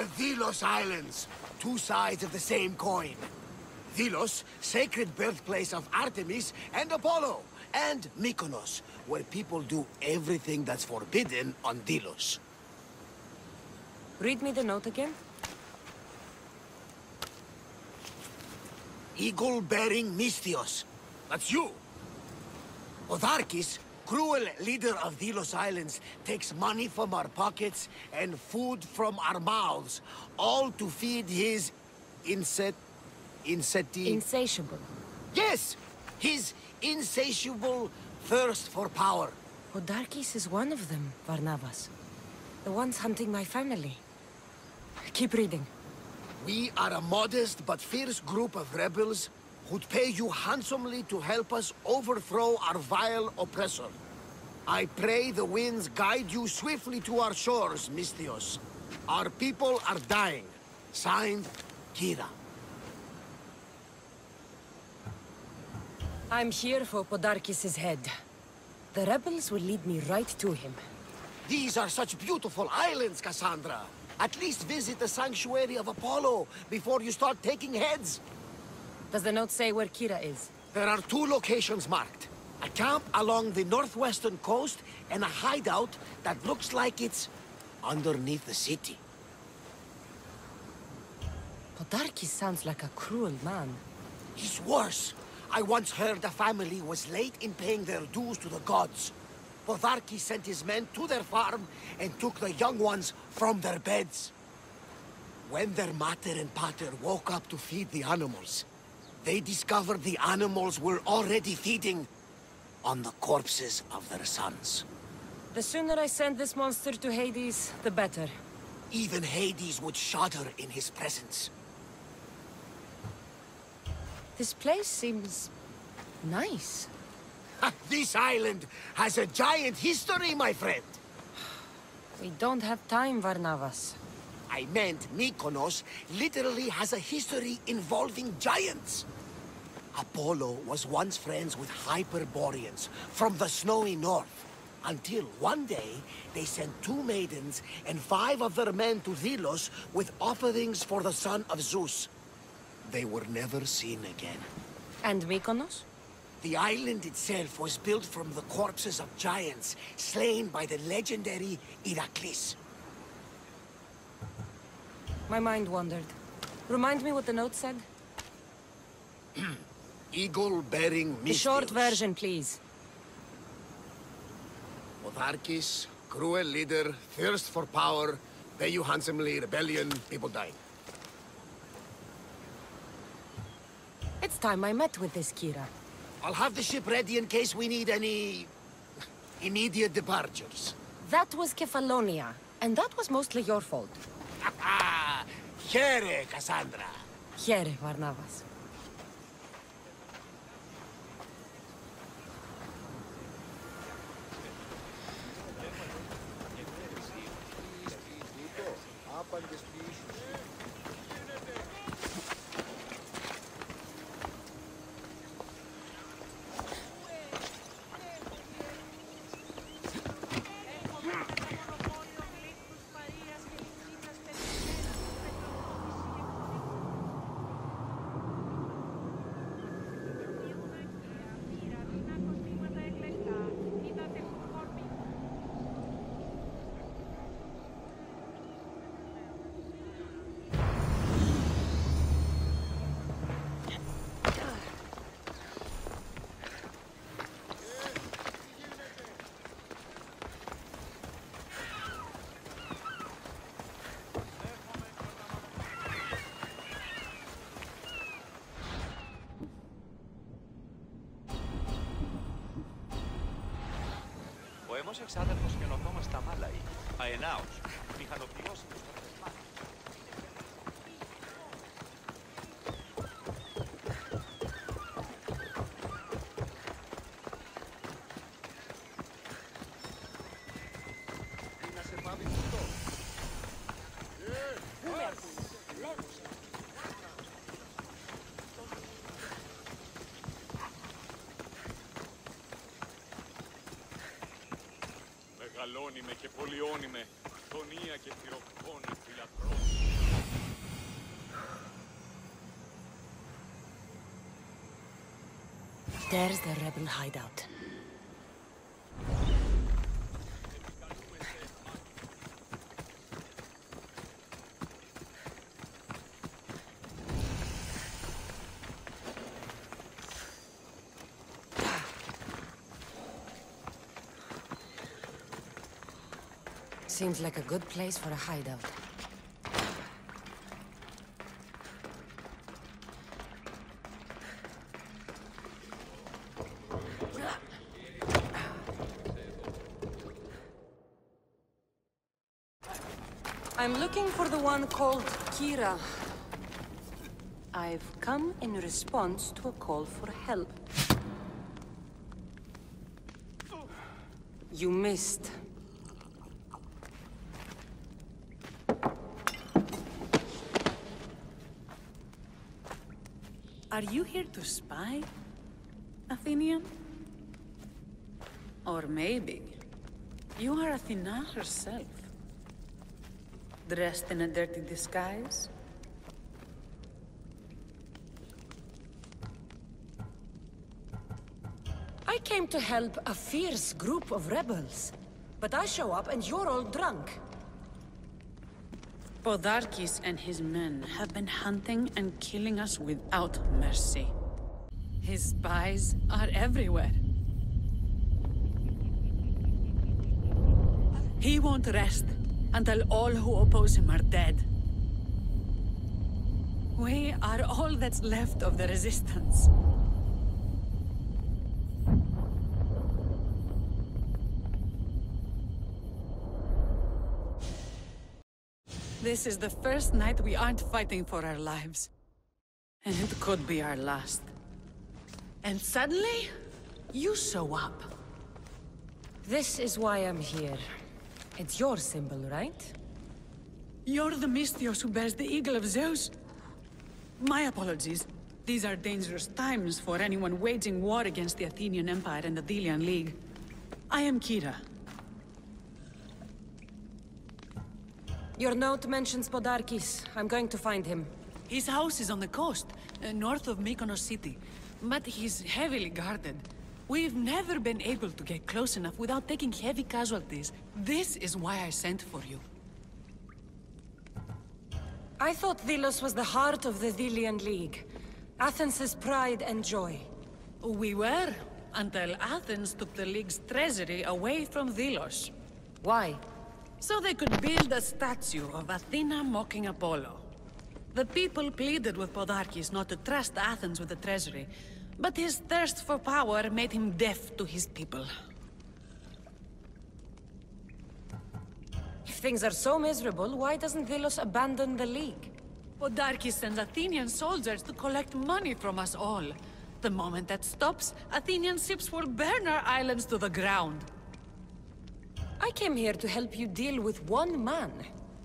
The Delos Islands. Two sides of the same coin. Delos, sacred birthplace of Artemis and Apollo. And Mykonos, where people do everything that's forbidden on Delos. Read me the note again. Eagle-bearing Mystios. That's you. Otharkis, cruel leader of Delos Islands, takes money from our pockets and food from our mouths, all to feed his Insatiable. Yes! His insatiable thirst for power. Otharkis is one of them, Varnavas. The ones hunting my family. Keep reading. We are a modest but fierce group of rebels who'd pay you handsomely to help us overthrow our vile oppressor. I pray the winds guide you swiftly to our shores, Mystios. Our people are dying. Signed, Kira. I'm here for Podarkis' head. The rebels will lead me right to him. These are such beautiful islands, Cassandra. At least visit the sanctuary of Apollo before you start taking heads. Does the note say where Kira is? There are two locations marked. A camp along the northwestern coast and a hideout that looks like it's underneath the city. Podarkis sounds like a cruel man. He's worse. I once heard the family was late in paying their dues to the gods. Podarkis sent his men to their farm and took the young ones from their beds. When their mater and pater woke up to feed the animals, they discovered the animals were already feeding on the corpses of their sons. The sooner I send this monster to Hades, the better. Even Hades would shudder in his presence. This place seems nice. This island has a giant history, my friend. We don't have time, Varnavas. I meant Mykonos literally has a history involving giants. Apollo was once friends with Hyperboreans from the snowy north, until one day they sent 2 maidens and 5 of their men to Delos with offerings for the son of Zeus. They were never seen again. And Mykonos? The island itself was built from the corpses of giants slain by the legendary Iraklis. My mind wandered. Remind me what the note said? Eagle-bearing Mystios. The short version, please. Otharkis, cruel leader, thirst for power, pay you handsomely, rebellion, people dying. It's time I met with this Kira. I'll have the ship ready in case we need any immediate departures. That was Kefalonia, and that was mostly your fault. Here, Cassandra. Here, Varnavas. Ο έμος εξάδελφος καινοτόμος στα μάλαη, αενάος, μηχανοποιός και στο θεσμά. Να σε πάμε αυτό. Μεγαλώνει με και πολιώνει με, χτονία και θηροκτώνει φυλατρώνει. There's the rebel hideout. Seems like a good place for a hideout. I'm looking for the one called Kira. I've come in response to a call for help. You missed. Are you here to spy, Athenian? Or maybe you are Athena herself, dressed in a dirty disguise? I came to help a fierce group of rebels, but I show up and you're all drunk. Podarkis and his men have been hunting and killing us without mercy. His spies are everywhere. He won't rest until all who oppose him are dead. We are all that's left of the resistance. This is the first night we aren't fighting for our lives. And it could be our last. And suddenly, you show up. This is why I'm here. It's your symbol, right? You're the Mystios who bears the eagle of Zeus. My apologies. These are dangerous times for anyone waging war against the Athenian Empire and the Delian League. I am Kira. Your note mentions Podarkis. I'm going to find him. His house is on the coast, north of Mykonos city. But he's heavily guarded. We've never been able to get close enough without taking heavy casualties. This is why I sent for you. I thought Delos was the heart of the Delian League. Athens' pride and joy. We were, until Athens took the League's treasury away from Delos. Why? So they could build a statue of Athena mocking Apollo. The people pleaded with Podarkis not to trust Athens with the treasury, but his thirst for power made him deaf to his people. If things are so miserable, why doesn't Delos abandon the League? Podarkis sends Athenian soldiers to collect money from us all. The moment that stops, Athenian ships will burn our islands to the ground. I came here to help you deal with one man,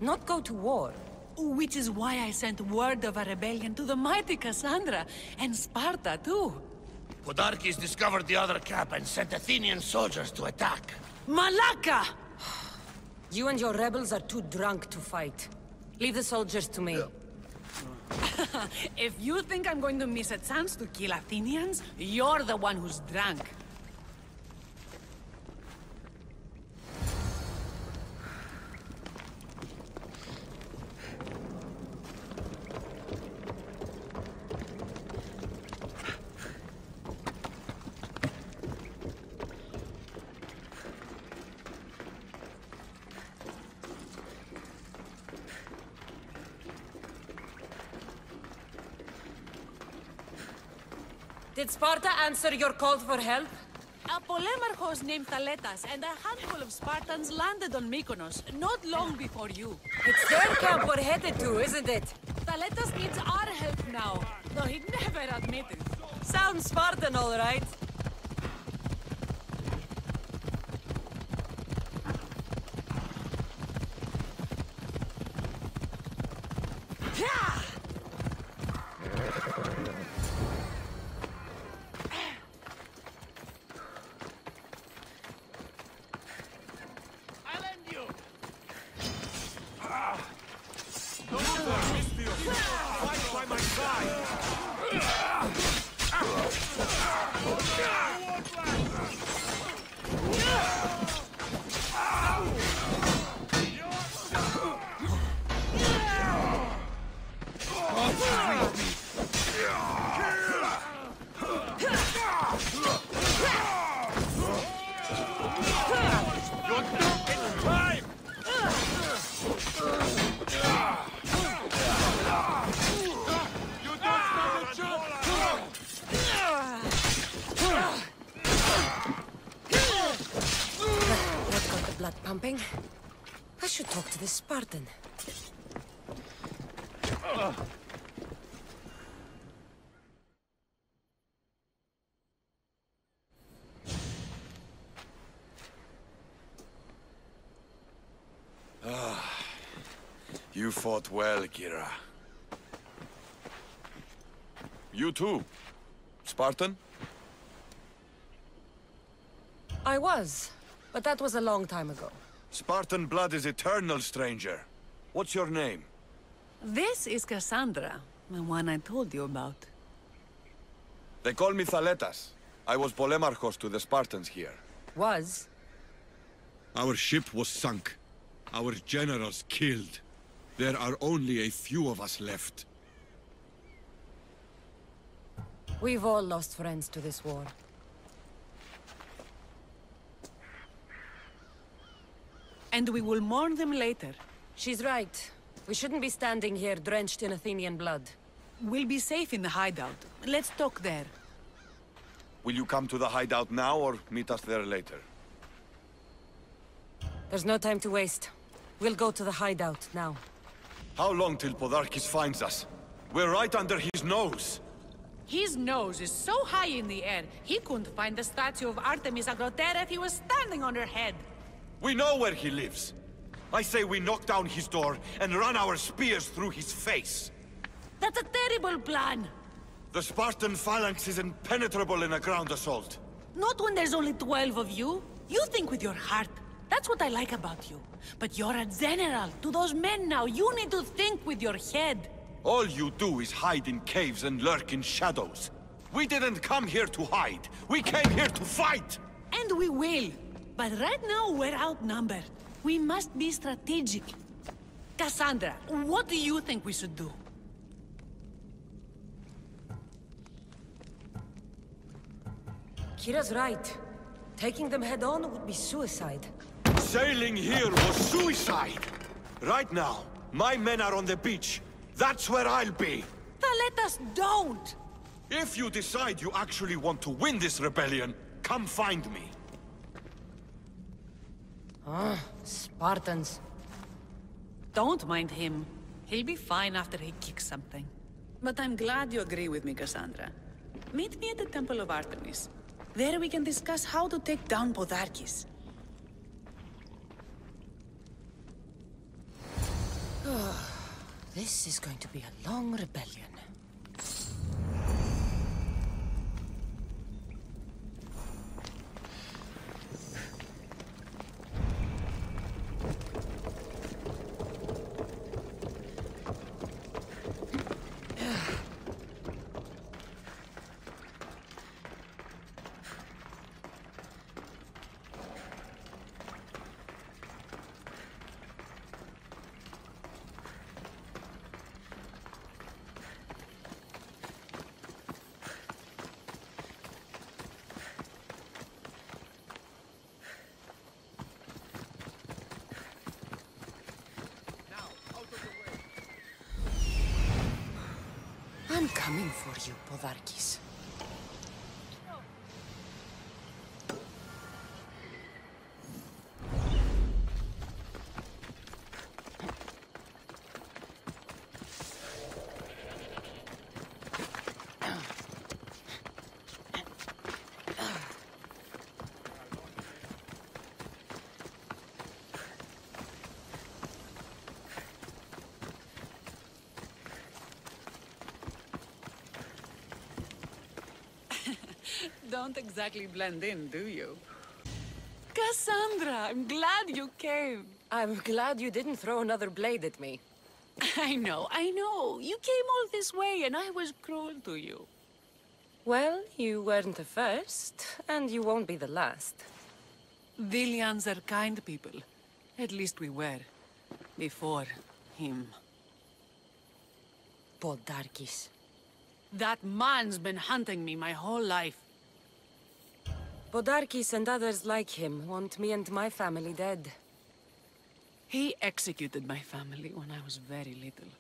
not go to war. Which is why I sent word of a rebellion to the mighty Cassandra, and Sparta too. Podarkis discovered the other camp and sent Athenian soldiers to attack. Malaka! You and your rebels are too drunk to fight. Leave the soldiers to me. If you think I'm going to miss a chance to kill Athenians, you're the one who's drunk. Did Sparta answer your call for help? A polemarchos named Thaletas and a handful of Spartans landed on Mykonos, not long before you. It's their camp we're headed to, isn't it? Thaletas needs our help now, though he'd never admit it. Sounds Spartan, all right. That got the blood pumping. I should talk to this Spartan. You fought well, Kira. You too, Spartan? I was, but that was a long time ago. Spartan blood is eternal, stranger. What's your name? This is Cassandra, the one I told you about. They call me Thaletas. I was Polemarchos to the Spartans here. Was? Our ship was sunk. Our generals killed. There are only a few of us left. We've all lost friends to this war. And we will mourn them later. She's right. We shouldn't be standing here drenched in Athenian blood. We'll be safe in the hideout. Let's talk there. Will you come to the hideout now or meet us there later? There's no time to waste. We'll go to the hideout now. How long till Podarkis finds us? We're right under his nose. His nose is so high in the air, he couldn't find the statue of Artemis Agrotera if he was standing on her head. We know where he lives. I say we knock down his door and run our spears through his face. That's a terrible plan. The Spartan phalanx is impenetrable in a ground assault. Not when there's only 12 of you. You think with your heart. That's what I like about you. But you're a general. To those men now, you need to think with your head. All you do is hide in caves and lurk in shadows. We didn't come here to hide. We came here to fight! And we will. But right now, we're outnumbered. We must be strategic. Cassandra, what do you think we should do? Kira's right. Taking them head on would be suicide. Sailing here was suicide! Right now, my men are on the beach. That's where I'll be! Let us don't! If you decide you actually want to win this rebellion, come find me. Spartans. Don't mind him. He'll be fine after he kicks something. But I'm glad you agree with me, Cassandra. Meet me at the Temple of Artemis. There we can discuss how to take down Podarkis. This is going to be a long rebellion. I'm coming for you, Podarkis. Don't exactly blend in, do you? Cassandra, I'm glad you came. I'm glad you didn't throw another blade at me. I know. You came all this way and I was cruel to you. Well, you weren't the first, and you won't be the last. Villians are kind people. At least we were. Before him. Podarkis. That man's been hunting me my whole life. Podarkis and others like him want me and my family dead. He executed my family when I was very little.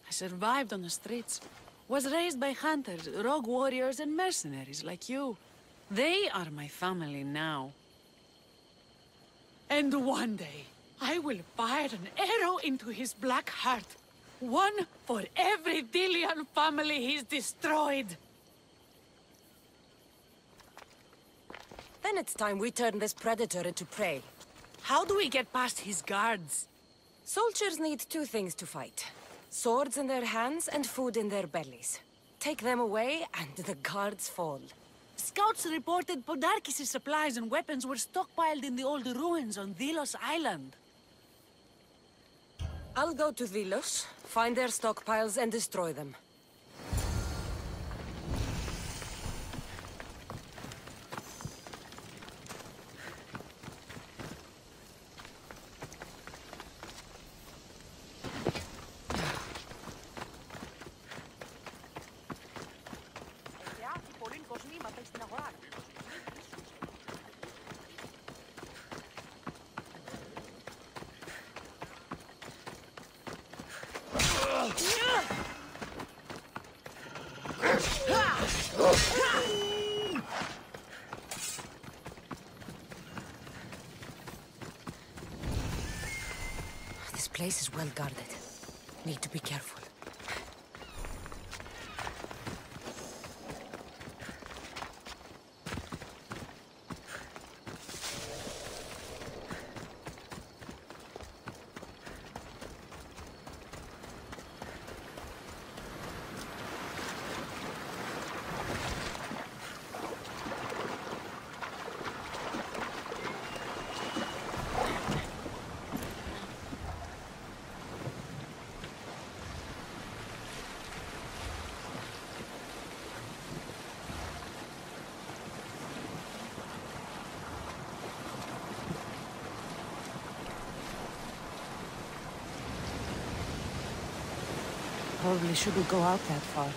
I survived on the streets. Was raised by hunters, rogue warriors, and mercenaries like you. They are my family now. And one day, I will fire an arrow into his black heart. One for every Dillian family he's destroyed. Then it's time we turn this predator into prey. How do we get past his guards? Soldiers need two things to fight. Swords in their hands and food in their bellies. Take them away, and the guards fall. Scouts reported Podarkis' supplies and weapons were stockpiled in the old ruins on Delos Island. I'll go to Delos, find their stockpiles, and destroy them. This place is well guarded. Need to be careful. Probably shouldn't go out that far.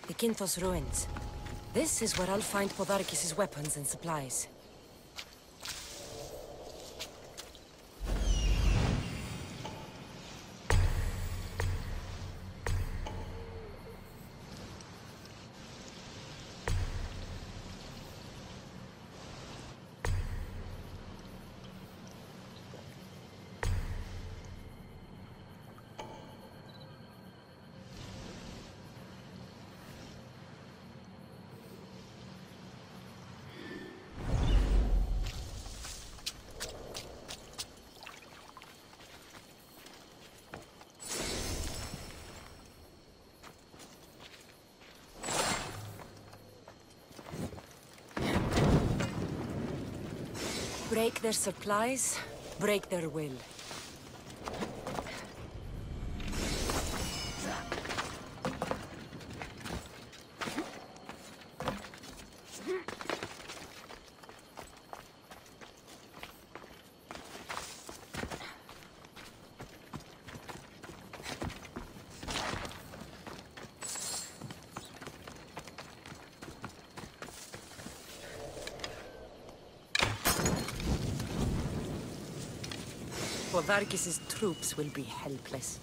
The Kinthos ruins. This is where I'll find Podarkis' weapons and supplies. Break their supplies, Break their will. Podarkis' troops will be helpless.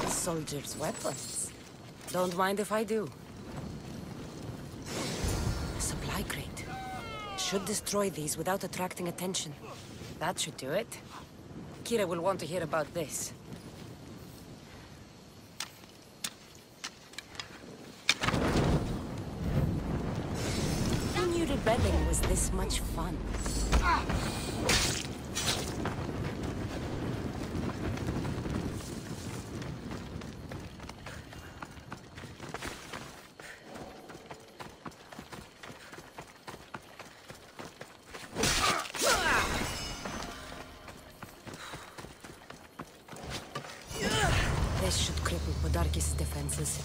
Soldiers' weapons. Don't mind if I do. A supply crate. Should destroy these without attracting attention. That should do it. Kira will want to hear about this. Who knew rebelling was this much fun? This should cripple Podarkis' defenses.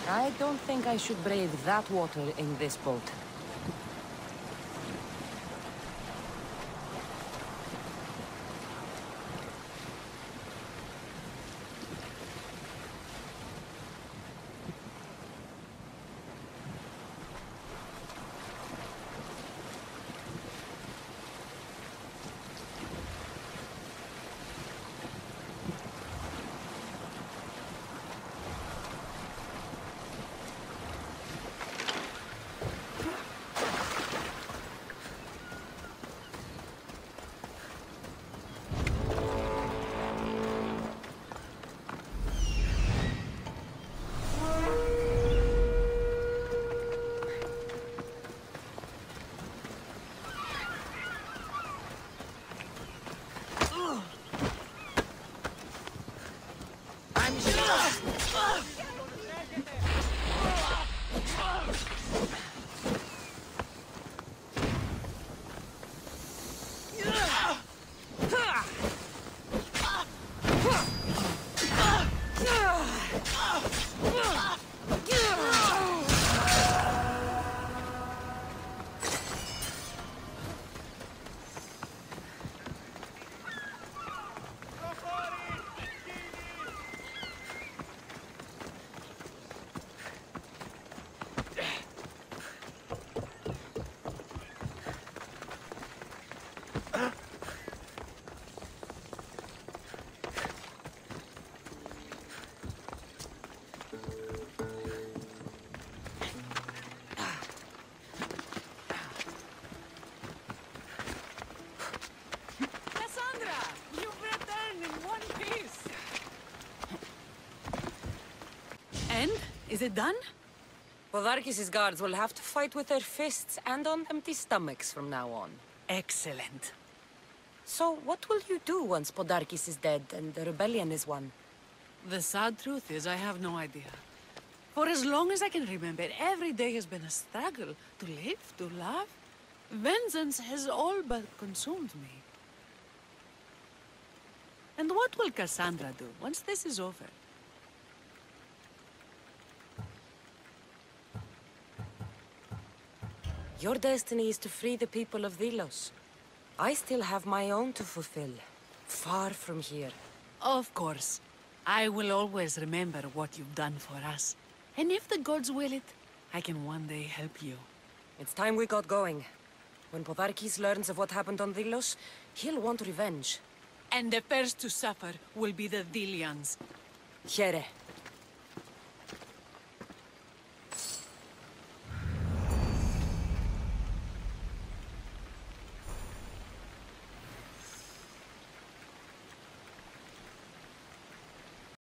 I don't think I should brave that water in this boat. Is it done? Podarkis' guards will have to fight with their fists and on empty stomachs from now on. Excellent. So, what will you do once Podarkis is dead and the rebellion is won? The sad truth is I have no idea. For as long as I can remember, every day has been a struggle to live, to love. Vengeance has all but consumed me. And what will Cassandra do once this is over? Your destiny is to free the people of Delos. I still have my own to fulfill, far from here. Of course. I will always remember what you've done for us. And if the gods will it, I can one day help you. It's time we got going. When Podarkis learns of what happened on Delos, he'll want revenge. And the first to suffer will be the Delians. Here.